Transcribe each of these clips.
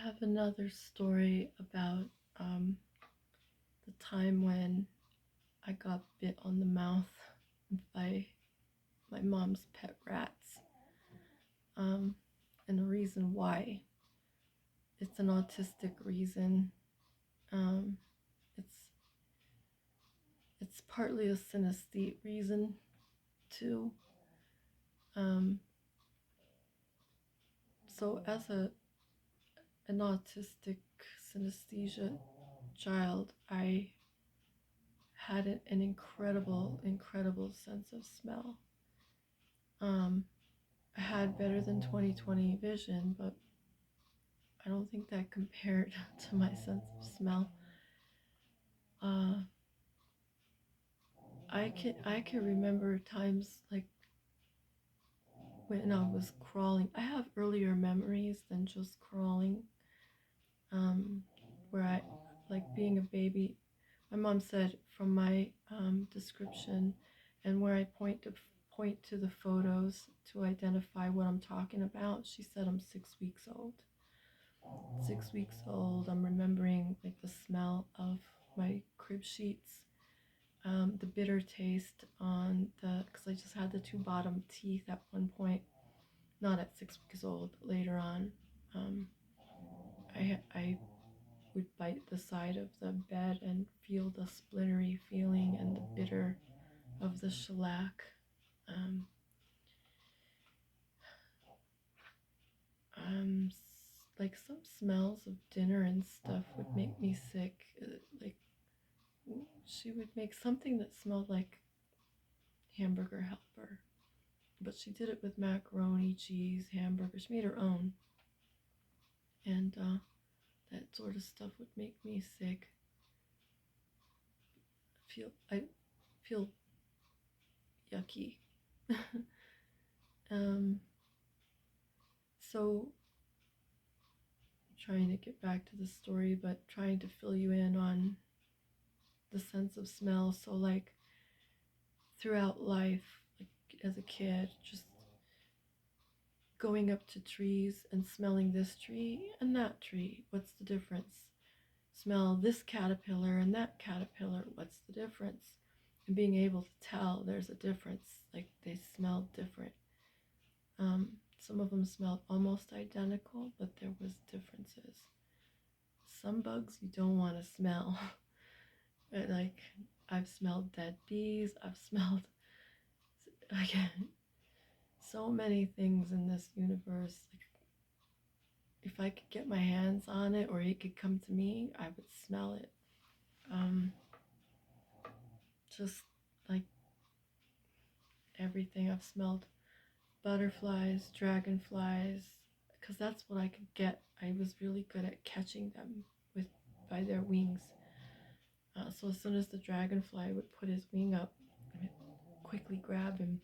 have another story about um, the time when I got bit on the mouth by my mom's pet rats, um, and the reason why. It's an autistic reason. Um, it's it's partly a synesthete reason too. Um, so as an autistic synesthesia child, I had an incredible sense of smell. Um, I had better than 20/20 vision, but I don't think that compared to my sense of smell. Uh, I can remember times like when I was crawling. I have earlier memories than just crawling. Um, where I like being a baby. My mom said from my description, and where I point to the photos to identify what I'm talking about. She said I'm 6 weeks old. 6 weeks old. I'm remembering like the smell of my crib sheets, the bitter taste on the, because I just had the two bottom teeth at one point, not at 6 weeks old, but later on. Um, I would bite the side of the bed and feel the splintery feeling and the bitter of the shellac. Um, um, like some smells of dinner and stuff would make me sick. Like she would make something that smelled like hamburger helper, but she did it with macaroni, cheese, hamburger. She made her own, and that sort of stuff would make me sick. I feel yucky. um, so trying to get back to the story, but trying to fill you in on the sense of smell. So like throughout life, like as a kid, just going up to trees and smelling this tree and that tree. What's the difference? Smell this caterpillar and that caterpillar. What's the difference? And being able to tell there's a difference. Like they smell different. Some of them smelled almost identical, but there was differences. Some bugs you don't want to smell. Like I've smelled dead bees. I've smelled again so many things in this universe. Like if I could get my hands on it or it could come to me, I would smell it. Um, just like everything I've smelled, butterflies, dragonflies, because that's what I could get. I was really good at catching them with by their wings. So as soon as the dragonfly would put his wing up, I would quickly grab him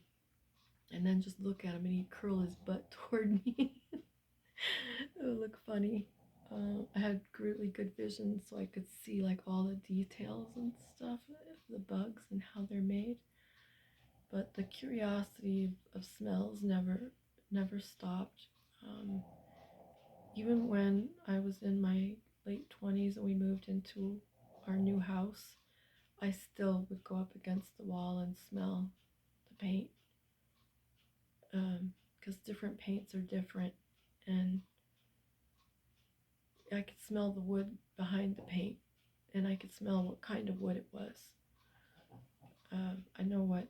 and then just look at him and he'd curl his butt toward me. It would look funny. I had really good vision, so I could see like all the details and stuff of the bugs and how they're made. But the curiosity of smells never stopped. Um, Even when I was in my late 20s and we moved into our new house, I still would go up against the wall and smell the paint, because different paints are different, and I could smell the wood behind the paint, and I could smell what kind of wood it was. I know what,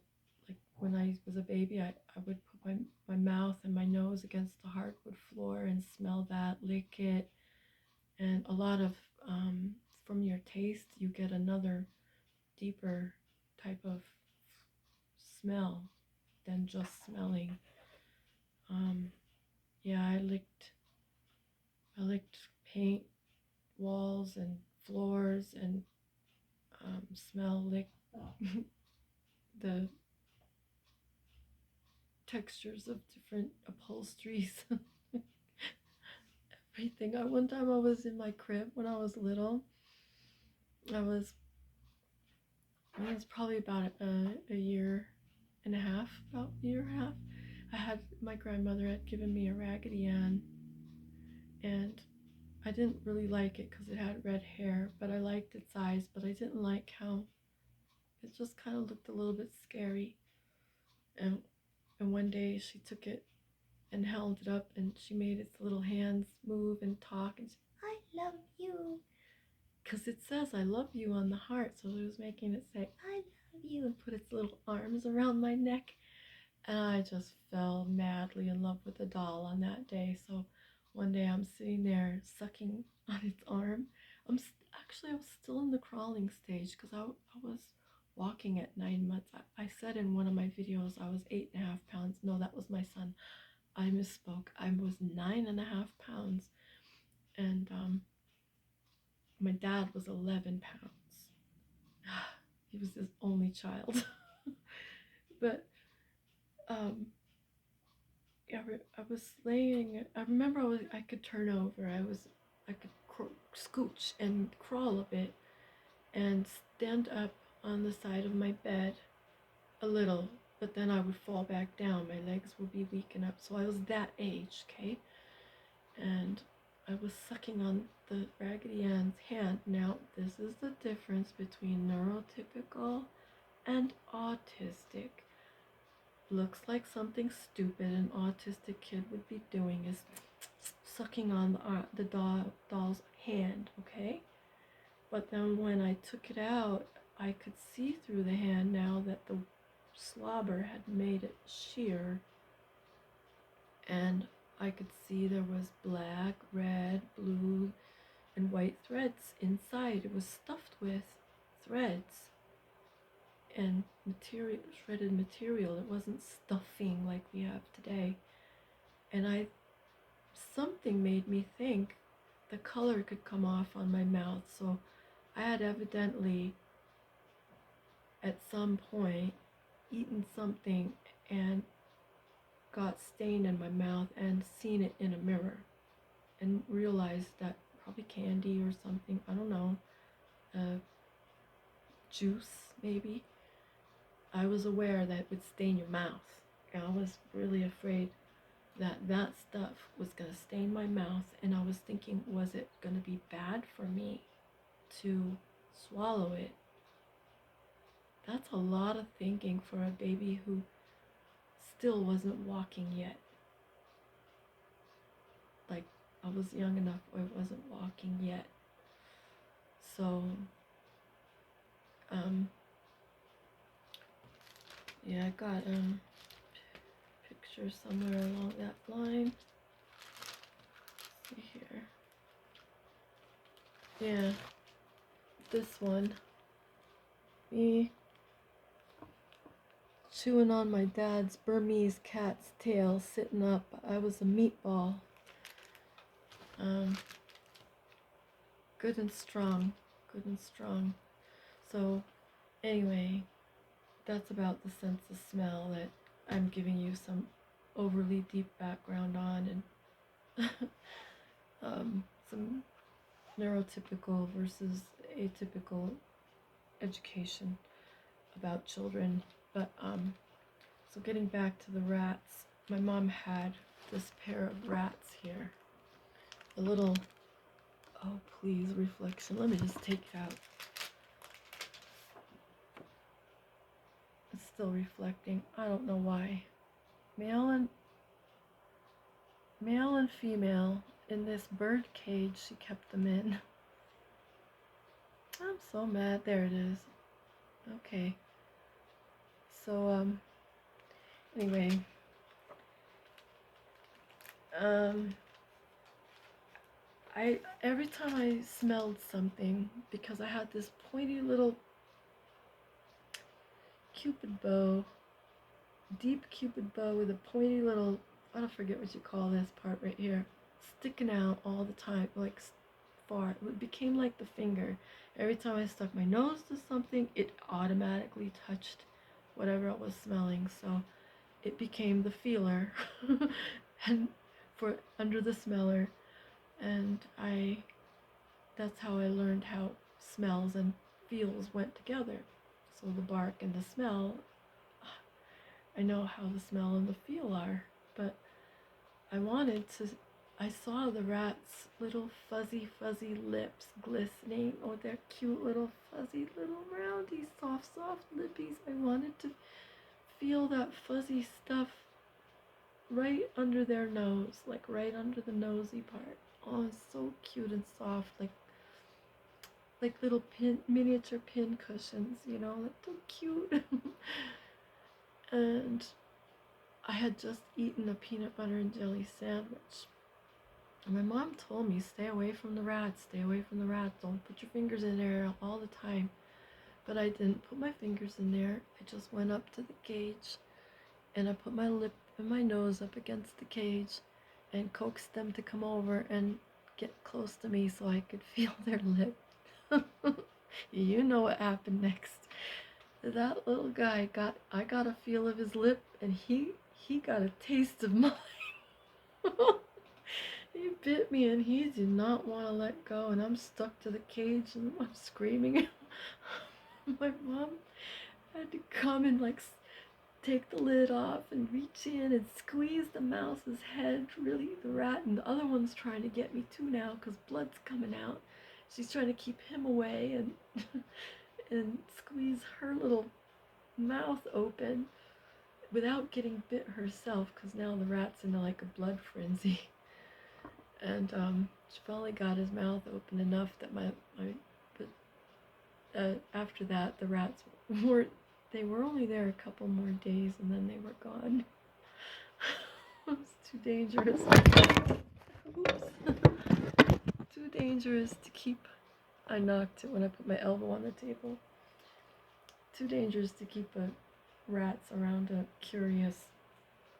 like when I was a baby, I would put my mouth and my nose against the hardwood floor and smell that, lick it, and a lot of, from your taste, you get another deeper type of smell than just smelling. Um, yeah, I licked paint walls and floors and licked the textures of different upholsteries. Everything. One time I was in my crib when I was little. I think it's probably about a year and a half, about a year and a half. My grandmother had given me a Raggedy Ann, and I didn't really like it because it had red hair, but I liked its eyes, but I didn't like how it just kind of looked a little bit scary. And and one day she took it and held it up and she made its little hands move and talk and she, I love you. Because it says I love you on the heart, so it was making it say I love you and put its little arms around my neck. And I just fell madly in love with the doll on that day. So one day I'm sitting there sucking on its arm. Actually, I was still in the crawling stage because I was walking at 9 months. I said in one of my videos I was 8.5 pounds. No, that was my son. I misspoke. I was 9.5 pounds, and my dad was 11 pounds. He was his only child. But um, yeah, I was laying. I remember I could turn over. I could scooch and crawl a bit, and stand up on the side of my bed a little. But then I would fall back down. My legs would be weakened up. So I was that age, okay? And I was sucking on the Raggedy Ann's hand. Now, this is the difference between neurotypical and autistic. Looks like something stupid an autistic kid would be doing is sucking on doll's hand, okay? But then when I took it out, I could see through the hand now that the slobber had made it sheer, and I could see there was black, red, blue, and white threads inside. It was stuffed with threads and material, shredded material. It wasn't stuffing like we have today. And something made me think the color could come off on my mouth. So I had evidently at some point eaten something and got stain in my mouth and seen it in a mirror and realized that probably candy or something, I don't know, juice maybe. I was aware that it would stain your mouth, and I was really afraid that stuff was going to stain my mouth, and I was thinking, was it going to be bad for me to swallow it? That's a lot of thinking for a baby who still wasn't walking yet. Like, I was young enough where I wasn't walking yet. So, yeah, I got picture somewhere along that line. Let's see here. Yeah, this one. Me chewing on my dad's Burmese cat's tail, sitting up. I was a meatball. Good and strong. Good and strong. So, anyway, that's about the sense of smell that I'm giving you some overly deep background on, and some neurotypical versus atypical education about children. But so getting back to the rats, my mom had this pair of rats here. A little, oh please, reflection. Let me just take it out. It's still reflecting. I don't know why. Male and female in this bird cage she kept them in. I'm so mad. There it is. Okay. So anyway, I every time I smelled something, because I had this pointy little cupid bow, deep cupid bow with a pointy little, I don't forget what you call this part right here, sticking out all the time, like far. It became like the finger. Every time I stuck my nose to something, it automatically touched whatever I was smelling. So it became the feeler and for under the smeller, and that's how I learned how smells and feels went together. So the bark and the smell, I know how the smell and the feel are, but I wanted to I saw the rat's little fuzzy lips glistening. Oh, they're cute little fuzzy little roundy soft lippies. I wanted to feel that fuzzy stuff right under their nose, like right under the nosy part. Oh, it's so cute and soft, like little miniature pin cushions, you know, like so cute. And I had just eaten a peanut butter and jelly sandwich. And my mom told me, stay away from the rats, stay away from the rats, don't put your fingers in there all the time. But I didn't put my fingers in there. I just went up to the cage and I put my lip and my nose up against the cage and coaxed them to come over and get close to me so I could feel their lip. You know what happened next. That little guy I got a feel of his lip and he got a taste of mine. He bit me and he did not want to let go, and I'm stuck to the cage and I'm screaming. My mom had to come and like take the lid off and reach in and squeeze the mouse's head, really, the rat, and the other one's trying to get me too now because blood's coming out. She's trying to keep him away and and squeeze her little mouth open without getting bit herself, because now the rat's in like a blood frenzy. And she finally got his mouth open enough that but after that the rats they were only there a couple more days and then they were gone. It was too dangerous. Oops. Too dangerous to keep. I knocked it when I put my elbow on the table. Too dangerous to keep rats around a curious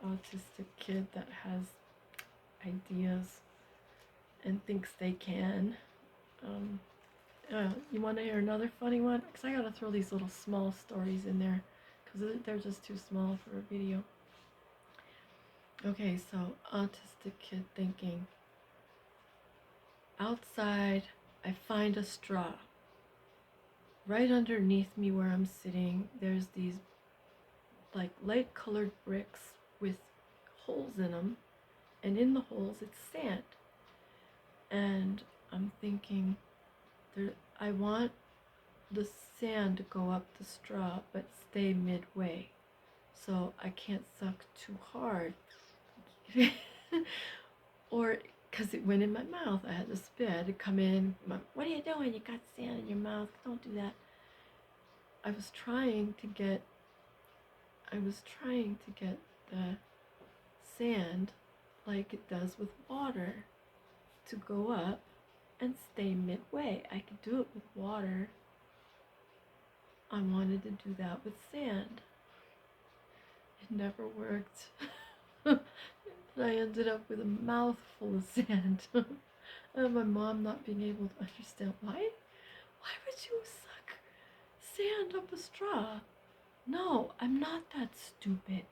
autistic kid that has ideas and thinks they can. You want to hear another funny one? Because I gotta throw these little small stories in there because they're just too small for a video. Okay, so autistic kid thinking. Outside, I find a straw. Right underneath me where I'm sitting, there's these like light colored bricks with holes in them, and in the holes it's sand. And I'm thinking, I want the sand to go up the straw but stay midway, so I can't suck too hard. Or because it went in my mouth, I had to spit. I had to come in. What are you doing? You got sand in your mouth. Don't do that. I was trying to get the sand, like it does with water, to go up and stay midway. I could do it with water. I wanted to do that with sand. It never worked. And I ended up with a mouthful of sand. And my mom not being able to understand why would you suck sand up a straw? No, I'm not that stupid.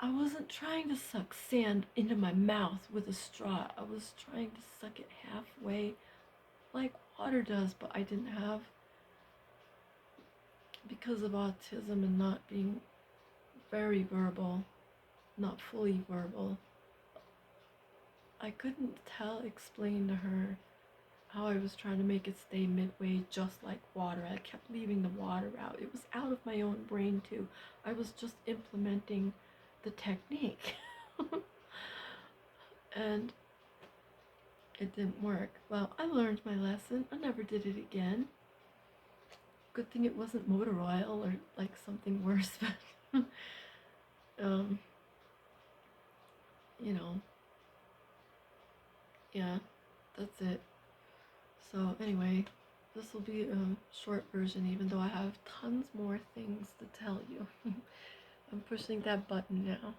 I wasn't trying to suck sand into my mouth with a straw. I was trying to suck it halfway like water does, but I didn't have, because of autism and not being very verbal, not fully verbal, I couldn't explain to her how I was trying to make it stay midway just like water. I kept leaving the water out. It was out of my own brain too. I was just implementing the technique. And it didn't work. Well, I learned my lesson. I never did it again. Good thing it wasn't motor oil or like something worse, but you know, yeah, that's it. So anyway, this will be a short version, even though I have tons more things to tell you. I'm pushing that button now.